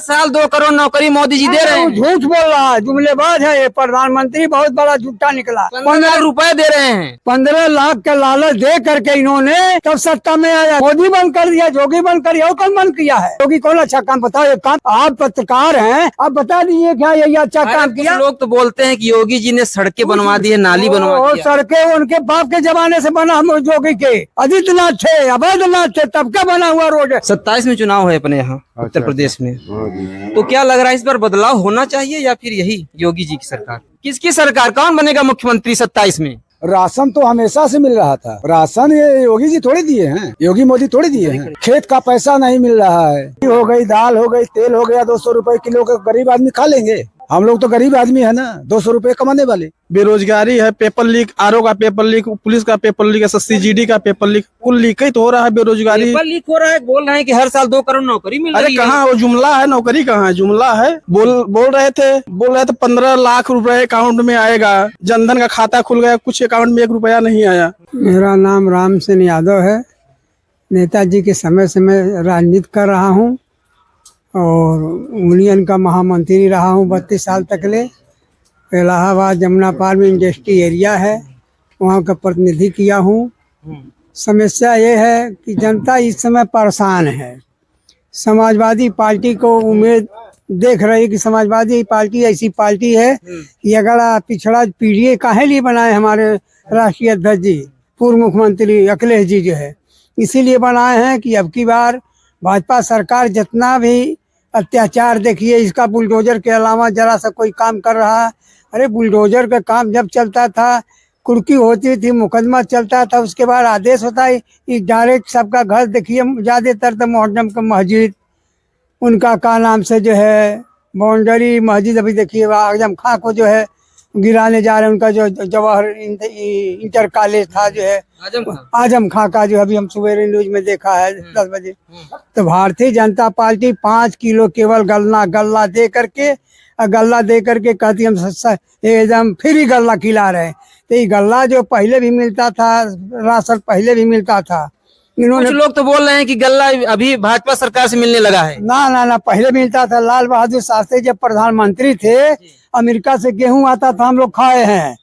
साल 2 करोड़ नौकरी मोदी जी दे रहे हैं। झूठ बोल रहा है, जुमलेबाज है ये प्रधानमंत्री, बहुत बड़ा झूठा निकला। 15 लाख रुपए दे रहे हैं। 15 लाख का लालच दे करके इन्होंने तब सत्ता में आया। मोदी बंद कर दिया, जोगी बंद कर दिया, और कौन बंद किया है? जोगी कौन अच्छा काम बताओ? एक काम, आप पत्रकार हैं, आप बता दीजिए क्या यही अच्छा काम किया? लोग तो बोलते हैं कि योगी जी ने सड़कें बनवा दी है, नाली बनवा दी है। सड़कें उनके बाप के जमाने से बना, हम जोगी के आदित्यनाथ थे, अवैधनाथ थे, तब का बना हुआ रोड है। 27 में चुनाव है अपने यहाँ उत्तर प्रदेश में, तो क्या लग रहा है इस बार बदलाव होना चाहिए या फिर यही योगी जी की सरकार? किसकी सरकार, कौन बनेगा मुख्यमंत्री 27 में? राशन तो हमेशा से मिल रहा था। राशन ये योगी जी थोड़ी दिए हैं, योगी मोदी थोड़ी दिए हैं। खेत का पैसा नहीं मिल रहा है, हो गई दाल, हो गई तेल, हो गया 200 रुपए किलो का, गरीब आदमी खा लेंगे? हम लोग तो गरीब आदमी है ना, 200 रुपए कमाने वाले। बेरोजगारी है, पेपर लीक, आरओ का पेपर लीक, पुलिस का पेपर लीक, SSC GD का पेपर लीक, कुल लीक ही तो हो रहा है। बेरोजगारी पेपर लीक हो रहा है, बोल रहे हैं कि हर साल 2 करोड़ नौकरी मिल रही है। अरे कहाँ वो जुमला है, नौकरी कहाँ है, जुमला है। बोल रहे थे 15 लाख रुपए अकाउंट में आएगा, जनधन का खाता खुल गया, कुछ अकाउंट में 1 रुपया नहीं आया। मेरा नाम राम सिंह यादव है। नेताजी के समय से मैं राजनीति कर रहा हूँ और यूनियन का महामंत्री रहा हूँ 32 साल तक ले। इलाहाबाद जमुना पार में इंडस्ट्री एरिया है, वहाँ का प्रतिनिधि किया हूँ। समस्या ये है कि जनता इस समय परेशान है। समाजवादी पार्टी को उम्मीद देख रही कि समाजवादी पार्टी ऐसी पार्टी है कि अगर पिछड़ा पीढ़ी काहे लिए बनाए हमारे राष्ट्रीय अध्यक्ष जी, पूर्व मुख्यमंत्री अखिलेश जी जो है, इसीलिए बनाए हैं कि अब की बार भाजपा सरकार जितना भी अत्याचार देखिए, इसका बुलडोजर के अलावा जरा सा कोई काम कर रहा है। अरे बुलडोजर का काम जब चलता था, कुर्की होती थी, मुकदमा चलता था, उसके बाद आदेश होता है कि डायरेक्ट सबका घर देखिए, ज़्यादातर तो मोहर्रम का मस्जिद, उनका का नाम से जो है बाउंड्री मस्जिद, अभी देखिए आजम खां को जो है गिराने जा रहे हैं। उनका जो जवाहर इंटर कॉलेज था जो है आजम खां का, जो अभी हम सवेरे न्यूज में देखा है 10 बजे। तो भारतीय जनता पार्टी 5 किलो केवल गल्ला दे करके कहती हम एकदम फ्री गल्ला खिला रहे हैं। तो ये गल्ला जो पहले भी मिलता था, राशन पहले भी मिलता था। इन्होंने, कुछ लोग तो बोल रहे हैं कि गल्ला अभी भाजपा सरकार से मिलने लगा है। ना पहले मिलता था। लाल बहादुर शास्त्री जब प्रधानमंत्री थे, अमेरिका से गेहूं आता था, हम लोग खाए हैं।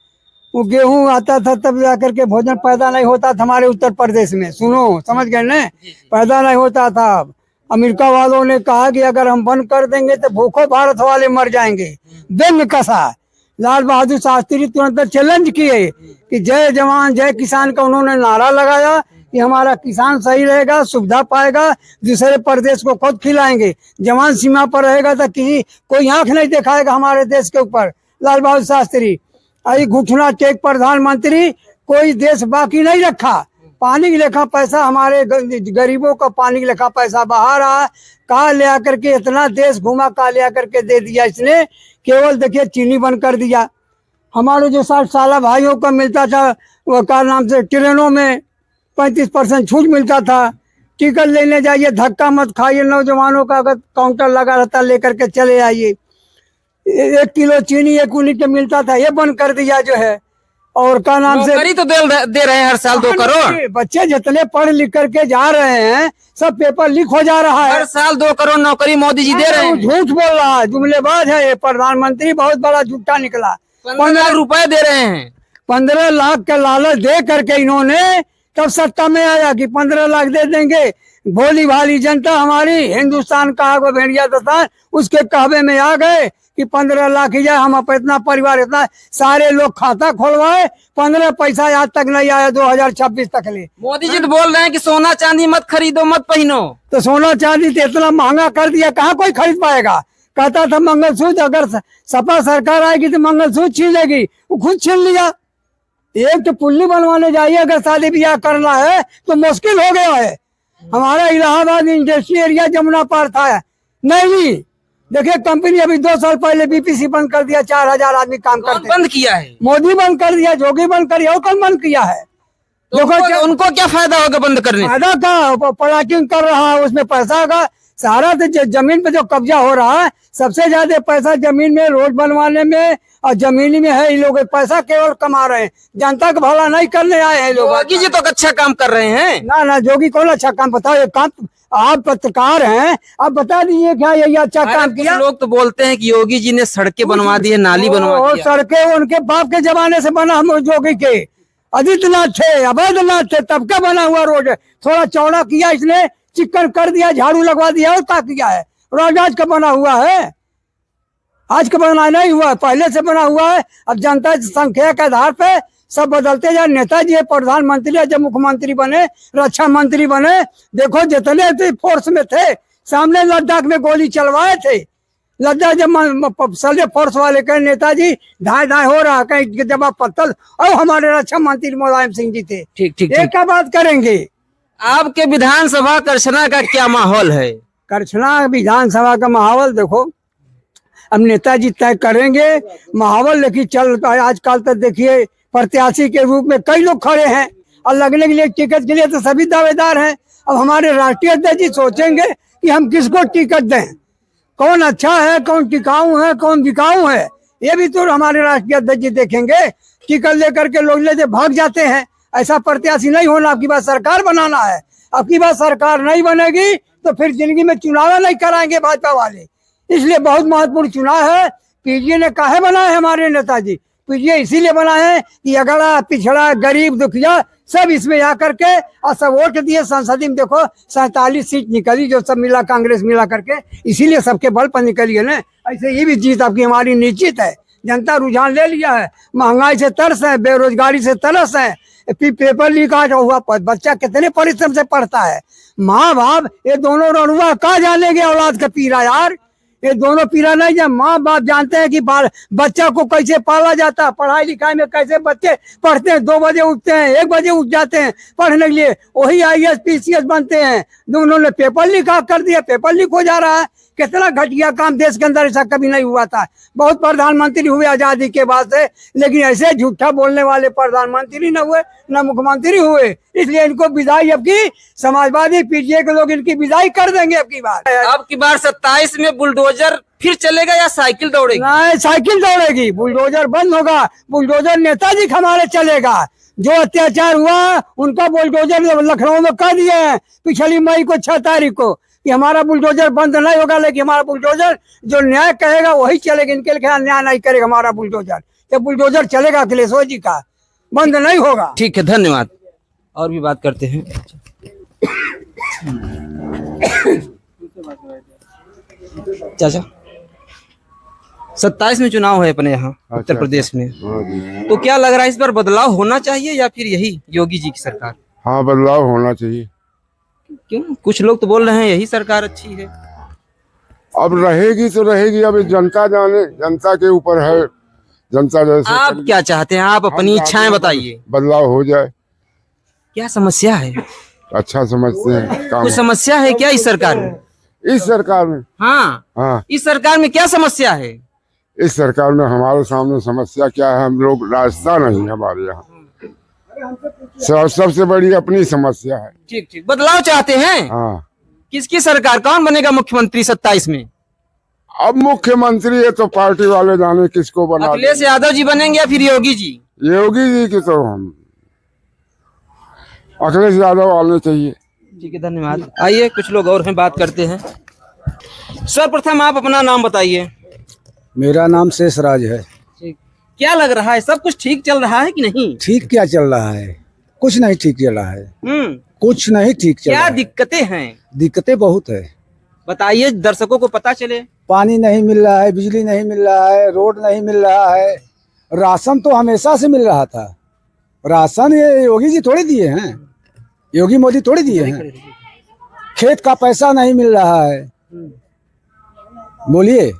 वो गेहूं आता था तब जाकर के भोजन पैदा नहीं होता था हमारे उत्तर प्रदेश में। सुनो, समझ गए न, पैदा नहीं होता था। अमेरिका वालों ने कहा कि अगर हम बंद कर देंगे तो भूखों भारत वाले मर जाएंगे। दिन कसा लाल बहादुर शास्त्री तुरंत चैलेंज किए कि जय जवान जय किसान का उन्होंने नारा लगाया कि हमारा किसान सही रहेगा, सुविधा पाएगा, दूसरे प्रदेश को खुद खिलाएंगे। जवान सीमा पर रहेगा तो कोई आंख नहीं दिखाएगा हमारे देश के ऊपर। लाल बहादुर शास्त्री आई घुटना टेक प्रधानमंत्री, कोई देश बाकी नहीं रखा। पानी के लेखा पैसा हमारे गरीबों का पानी के लेखा पैसा बहा रहा है। कहा ले आकर के इतना देश घुमा, कहा ले आकर के दे दिया इसने। केवल देखिए चीनी बंद कर दिया। हमारे जो 60 साल भाइयों को मिलता था वो का नाम से ट्रेनों में 35% छूट मिलता था। टिकट लेने जाइए, धक्का मत खाइए, नौजवानों का अगर काउंटर लगा रहता लेकर के चले आइए। 1 किलो चीनी 1 यूनिट का मिलता था, ये बंद कर दिया जो है। और का नाम से तो दे रहे हैं हर साल 2 करोड़। बच्चे जितने पढ़ लिख करके जा रहे हैं सब पेपर लीक हो जा रहा है। हर साल 2 करोड़ नौकरी मोदी जी दे रहे हैं। झूठ बोल रहा है, जुमलेबाज है ये प्रधानमंत्री, बहुत बड़ा झूठा निकला। 15 लाख रुपए दे रहे हैं। 15 लाख का लालच दे करके इन्होंने तब सत्ता में आया कि 15 लाख दे देंगे। भोली भाली जनता हमारी, हिंदुस्तान का आगो भेड़िया दस्तान, उसके कहवे में आ गए कि 15 लाख ही जाए, हम इतना परिवार इतना सारे लोग खाता खोलवाए, 15 पैसा आज तक नहीं आया 2026 तक ले। मोदी जी तो बोल रहे हैं कि सोना चांदी मत खरीदो, मत पहनो। तो सोना चांदी तो इतना महंगा कर दिया, कहाँ कोई खरीद पाएगा। कहता था मंगलसूत्र, अगर सपा सरकार आएगी तो मंगलसूत्र छीन लेगी, वो खुद छीन लिया। एक तो पुल्ली बनवाने जाइए, अगर शादी ब्याह करना है तो मुश्किल हो गया है। हमारा इलाहाबाद इंडस्ट्री एरिया जमुना पार था, नहीं देखिए कंपनी अभी 2 साल पहले BPC बंद कर दिया, 4000 आदमी काम करते। बंद किया है मोदी, बंद कर दिया, जोगी बंद कर दिया, और कौन बंद किया है? तो उनको क्या फायदा होगा बंद करने? फायदा का प्लाटिंग कर रहा है, उसमें पैसा होगा। सारा तो जमीन पे जो कब्जा हो रहा है, सबसे ज्यादा पैसा जमीन में, रोड बनवाने में और जमीन में है। ये लोग पैसा केवल कमा रहे हैं, जनता का भला नहीं करने आए हैं लोग। योगी जी तो अच्छा काम कर रहे हैं। ना जोगी कौन अच्छा काम, बताओ ये काम, आप पत्रकार हैं, आप बता दीजिए क्या ये अच्छा काम कुछ किया? लोग तो बोलते हैं कि योगी जी ने सड़कें बनवा दी है, नाली बनवा और दी है। सड़कें उनके बाप के जमाने से बना, हम जोगी के आदित्यनाथ थे, अवैधनाथ थे, तब का बना हुआ रोड है। थोड़ा चौड़ा किया इसने, चिक्कन कर दिया, झाड़ू लगवा दिया, और क्या किया है? रोड आज का बना हुआ है, आज का बना नहीं हुआ, पहले से बना हुआ है। अब जनता संख्या के आधार पे सब बदलते जाए। नेताजी प्रधानमंत्री, जब मुख्यमंत्री बने, रक्षा मंत्री बने, देखो जितने थे फोर्स में थे, सामने लद्दाख में गोली चलवाए थे। लद्दाख जब सल्ले फोर्स वाले कहे नेताजी धाए धाए हो रहा, कहीं जवाब पत्थर, और हमारे रक्षा मंत्री मुलायम सिंह जी थे। ठीक ठीक ये ठीक। क्या बात करेंगे? आपके विधानसभा करछना का क्या माहौल है? करछना विधानसभा का माहौल देखो, अब नेताजी तय करेंगे माहौल, लेकिन चल आजकल तो देखिए प्रत्याशी के रूप में कई लोग खड़े हैं, और लगने के लिए टिकट के लिए तो सभी दावेदार हैं। अब हमारे राष्ट्रीय अध्यक्ष जी सोचेंगे कि हम किसको टिकट दें, कौन अच्छा है, कौन टिकाऊ है, कौन बिकाऊ है, ये भी तो हमारे राष्ट्रीय अध्यक्ष जी देखेंगे। टिकट लेकर के लोग ले भाग जाते हैं, ऐसा प्रत्याशी नहीं होना। आपकी बात सरकार बनाना है, आपकी बात सरकार नहीं बनेगी तो फिर जिंदगी में चुनाव नहीं कराएंगे भाजपा वाले। इसलिए बहुत महत्वपूर्ण चुनाव है। पीजीए ने काहे बनाए हमारे नेताजी? पीजीए इसीलिए बनाए हैं कि अगड़ा पिछड़ा गरीब दुखिया सब इसमें आकर के और सब वोट दिए। संसद में देखो 47 सीट निकली, जो सब मिला, कांग्रेस मिला करके, इसीलिए सबके बल पर निकली है ना। ऐसे ये भी जीत आपकी हमारी निश्चित है। जनता रुझान ले लिया है, महंगाई से तरस है, बेरोजगारी से तरस है, पेपर लीक हुआ, बच्चा कितने परिश्रम से पढ़ता है। माँ बाप ये दोनों रणुआ कहा जानेंगे औलाद का पीरा यार, ये दोनों पीरा नहीं है। माँ बाप जानते हैं कि बच्चा को कैसे पाला जाता है, पढ़ाई लिखाई में कैसे बच्चे पढ़ते हैं। 2 बजे उठते हैं, 1 बजे उठ जाते हैं पढ़ने के लिए, वही IAS PCS बनते हैं। दोनों ने पेपर लीक कर दिया, पेपर लीक हो जा रहा है। कितना घटिया काम, देश के अंदर ऐसा कभी नहीं हुआ था। बहुत प्रधानमंत्री हुए आजादी के बाद से, लेकिन ऐसे झूठा बोलने वाले प्रधानमंत्री न हुए, न मुख्यमंत्री हुए। इसलिए इनको विदाई अब की समाजवादी पीजीए के लोग इनकी विदाई कर देंगे अब की बार। अब की बार 27 में बुलडोजर फिर चलेगा या साइकिल दौड़ेगी? नहीं, साइकिल दौड़ेगी, बुलडोजर बंद होगा। बुलडोजर नेताजी हमारे चलेगा। जो अत्याचार हुआ उनका बुलडोजर लखनऊ में कर दिए हैं पिछली मई को 6 तारीख को, कि हमारा बुलडोजर बंद नहीं होगा, लेकिन हमारा बुलडोजर जो न्याय कहेगा वही चलेगा। इनके लिए न्याय नहीं करेगा हमारा बुलडोजर। ये बुलडोजर चलेगा अखिलेश जी का, बंद नहीं होगा। ठीक है, धन्यवाद। और भी बात करते हैं। चाचा, 27 में चुनाव है अपने यहाँ उत्तर प्रदेश में, तो क्या लग रहा है इस बार बदलाव होना चाहिए या फिर यही योगी जी की सरकार? हाँ, बदलाव होना चाहिए। क्यों? कुछ लोग तो बोल रहे हैं यही सरकार अच्छी है। अब रहेगी तो रहेगी, अब जनता जाने, जनता के ऊपर है। जनता जैसे आप क्या चाहते हैं? आप अपनी इच्छाएं बताइए। बदलाव हो जाए, क्या समस्या है? अच्छा समझते हैं काम। कुछ समस्या है क्या इस सरकार में? इस सरकार में, हाँ, हाँ, इस सरकार में क्या समस्या है? इस सरकार में हमारे सामने समस्या क्या है? हम लोग रास्ता नहीं हमारे यहाँ, सबसे बड़ी अपनी समस्या है। ठीक ठीक, बदलाव चाहते हैं। हाँ, किसकी सरकार, कौन बनेगा मुख्यमंत्री 27 में? अब मुख्यमंत्री है तो पार्टी वाले जाने किसको बना। अखिलेश यादव जी बनेंगे या फिर योगी जी? योगी जी की तो हम अखिलेश यादव आने चाहिए। ठीक है, धन्यवाद। आइए कुछ लोग और हैं, बात करते हैं। सर्वप्रथम आप अपना नाम बताइए। मेरा नाम शेषराज है। क्या लग रहा है, सब कुछ ठीक चल रहा है कि नहीं? ठीक क्या चल रहा है? कुछ नहीं ठीक चल रहा है, कुछ नहीं ठीक चल रहा क्या है। दिक्कतें हैं? दिक्कतें बहुत है, बताइए, दर्शकों को पता चले। पानी नहीं मिल रहा है, बिजली नहीं मिल रहा है, रोड नहीं मिल रहा है। राशन तो हमेशा से मिल रहा था। राशन ये योगी जी थोड़ी दिए हैं, योगी मोदी थोड़ी दिए हैं। खेत का पैसा नहीं मिल रहा है। बोलिए,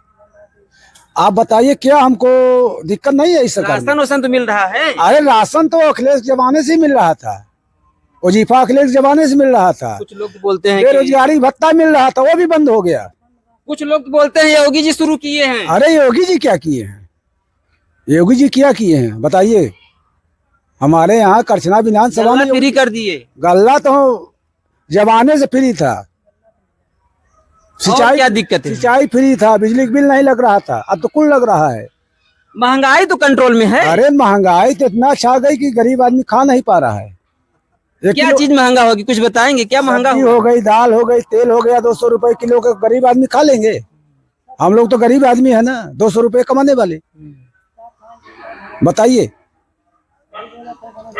आप बताइए, क्या हमको दिक्कत नहीं है इस सरकार में? राशन वासन तो मिल रहा है। अरे राशन तो अखिलेश जमाने से मिल रहा था, वजीफा अखिलेश जमाने से मिल रहा था। कुछ लोग बोलते हैं कि, बेरोजगारी भत्ता मिल रहा था, वो भी बंद हो गया। कुछ लोग बोलते हैं योगी जी शुरू किए हैं। अरे योगी जी क्या किए हैं? योगी जी क्या किए हैं बताइए? हमारे यहाँ करछना विधानसभा में फ्री कर दिए। गल्ला तो जमाने से फ्री था, और क्या दिक्कत है? सिंचाई फ्री था, बिजली का बिल नहीं लग रहा था, अब तो कुल लग रहा है। महंगाई तो कंट्रोल में है। अरे महंगाई तो इतना छा गई कि गरीब आदमी खा नहीं पा रहा है। एक क्या किलो चीज महंगा होगी, कुछ बताएंगे? क्या महंगा सब्जी होगा? हो गई, दाल हो गई, तेल हो गया, 200 रुपए किलो का गरीब आदमी खा लेंगे? हम लोग तो गरीब आदमी है ना, 200 रुपए कमाने वाले, बताइए।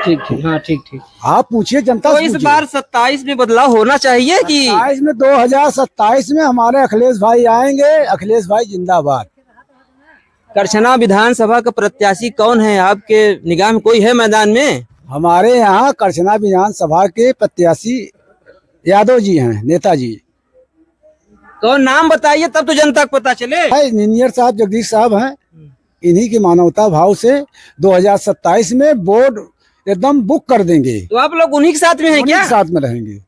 ठीक ठीक, हाँ ठीक ठीक। आप पूछिए जनता तो से इस पूछिए। बार 27 में बदलाव होना चाहिए कि 27 में 2027 में हमारे अखिलेश भाई आएंगे। अखिलेश भाई जिंदाबाद। करछना विधानसभा का प्रत्याशी कौन है आपके निगाह में? कोई है मैदान में? हमारे यहाँ करछना विधानसभा के प्रत्याशी यादव जी हैं, नेताजी कौन, नाम बताइए तब तो जनता को पता चले। है। इंजीनियर साहब जगदीश साहब हैं। इन्हीं के मानवता भाव से 2027 में बोर्ड एकदम बुक कर देंगे। तो आप लोग उन्हीं के साथ में हैं उन्हीं क्या? के साथ में रहेंगे।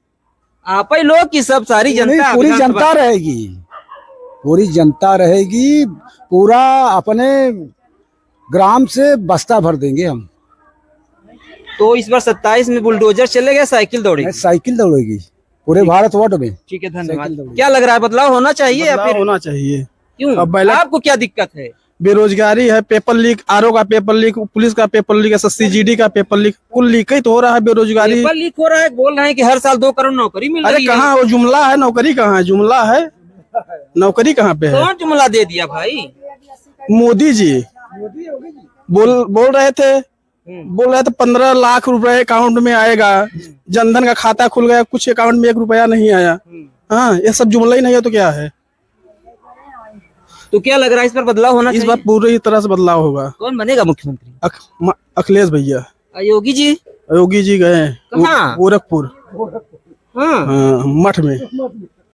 आप ही लोग की सब सारी जनता? पूरी विधानसभा- जनता रहेगी, पूरी जनता रहेगी। पूरा अपने ग्राम से बस्ता भर देंगे हम। तो इस बार 27 में बुलडोजर चलेगा, साइकिल दौड़ेगी? साइकिल दौड़ेगी पूरे भारतवर्ष में। ठीक है, साइकिल धन्यवाद। दौड़ेगी। क्या लग रहा है, बदलाव होना चाहिए या बदलाव फिर होना चाहिए। क्यों? अब बैलेट- आपको क्या दिक्कत है? बेरोजगारी है, पेपर लीक, आरओ का पेपर लीक, पुलिस का पेपर लीक, एसएससी जीडी का पेपर लीक, कुल लीक ही तो हो रहा है। बेरोजगारी, पेपर लीक हो रहा है, बोल रहे हैं कि हर साल 2 करोड़ नौकरी मिल अरे रही है। कहाँ वो जुमला है, नौकरी कहाँ है? जुमला है, नौकरी कहाँ पे है? कौन जुमला दे दिया भाई? मोदी जी बोल रहे थे 15 लाख रुपए अकाउंट में आएगा, जनधन का खाता खुल गया, कुछ अकाउंट में 1 रुपया नहीं आया। हाँ, ये सब जुमला ही नहीं है तो क्या है? तो क्या लग रहा है, इस पर बदलाव होना इस चाहिए? बार पूरी तरह से बदलाव होगा। कौन बनेगा मुख्यमंत्री? अखिलेश भैया। योगी जी? योगी जी गए हैं कहाँ? गोरखपुर, हाँ। हाँ, मठ में।